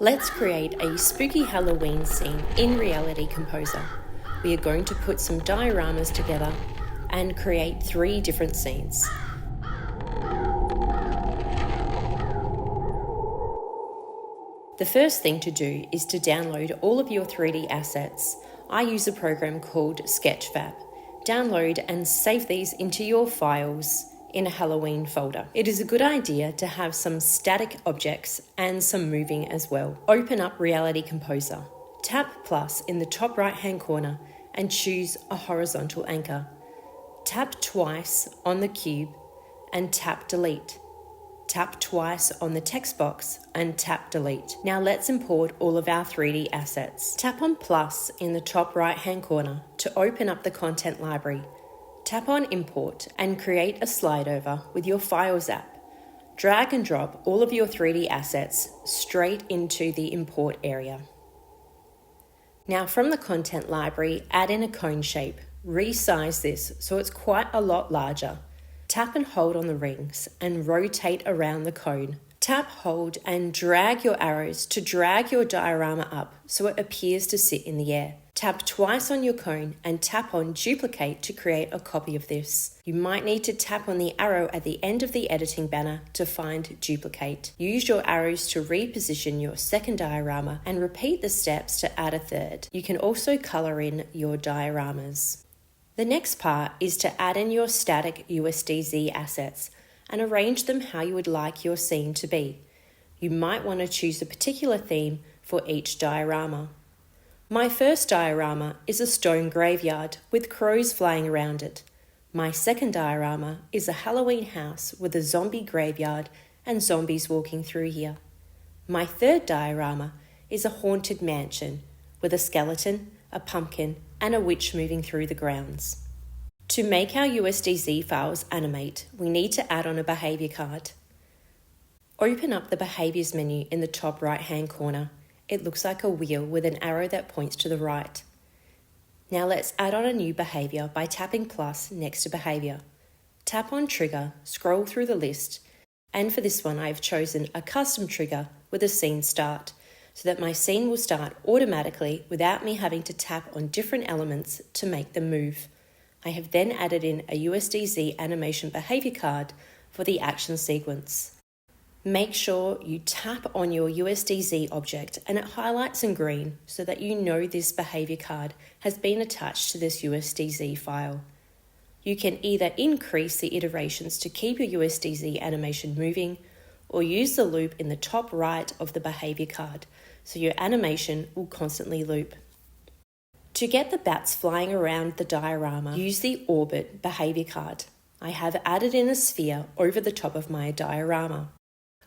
Let's create a spooky Halloween scene in Reality Composer. We are going to put some dioramas together and create 3 different scenes. The first thing to do is to download all of your 3D assets. I use a program called Sketchfab. Download and save these into your files in a Halloween folder. It is a good idea to have some static objects and some moving as well. Open up Reality Composer. Tap plus in the top right hand corner and choose a horizontal anchor. Tap twice on the cube and tap delete. Tap twice on the text box and tap delete. Now let's import all of our 3D assets. Tap on plus in the top right hand corner to open up the content library. Tap on import and create a slide over with your Files app. Drag and drop all of your 3D assets straight into the import area. Now from the content library, add in a cone shape. Resize this so it's quite a lot larger. Tap and hold on the rings and rotate around the cone. Tap, hold and drag your arrows to drag your diorama up so it appears to sit in the air. Tap twice on your cone and tap on duplicate to create a copy of this. You might need to tap on the arrow at the end of the editing banner to find duplicate. Use your arrows to reposition your second diorama and repeat the steps to add a third. You can also color in your dioramas. The next part is to add in your static USDZ assets and arrange them how you would like your scene to be. You might want to choose a particular theme for each diorama. My first diorama is a stone graveyard with crows flying around it. My second diorama is a Halloween house with a zombie graveyard and zombies walking through here. My third diorama is a haunted mansion with a skeleton, a pumpkin, and a witch moving through the grounds. To make our USDZ files animate, we need to add on a behavior card. Open up the behaviors menu in the top right hand corner. It looks like a wheel with an arrow that points to the right. Now let's add on a new behavior by tapping plus next to behavior. Tap on trigger, scroll through the list, and for this one I've chosen a custom trigger with a scene start, so that my scene will start automatically without me having to tap on different elements to make them move. I have then added in a USDZ animation behavior card for the action sequence. Make sure you tap on your USDZ object and it highlights in green so that you know this behavior card has been attached to this USDZ file. You can either increase the iterations to keep your USDZ animation moving or use the loop in the top right of the behavior card so your animation will constantly loop. To get the bats flying around the diorama, use the orbit behavior card. I have added in a sphere over the top of my diorama.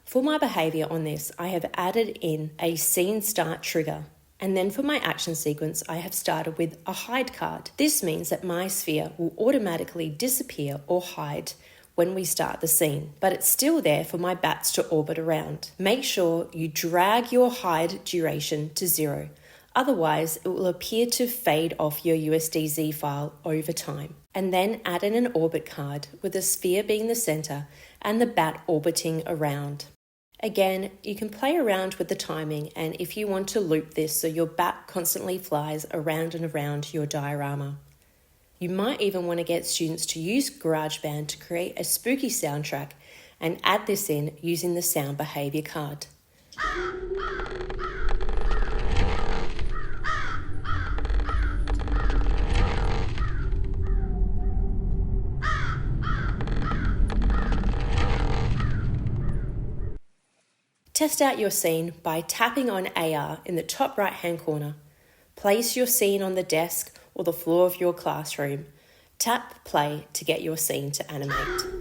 For my behavior on this, I have added in a scene start trigger. And then for my action sequence, I have started with a hide card. This means that my sphere will automatically disappear or hide when we start the scene, but it's still there for my bats to orbit around. Make sure you drag your hide duration to 0. Otherwise, it will appear to fade off your USDZ file over time. And then add in an orbit card with the sphere being the center and the bat orbiting around. Again, you can play around with the timing, and if you want to loop this so your bat constantly flies around and around your diorama. You might even want to get students to use GarageBand to create a spooky soundtrack and add this in using the sound behavior card. Test out your scene by tapping on AR in the top right hand corner. Place your scene on the desk or the floor of your classroom. Tap play to get your scene to animate.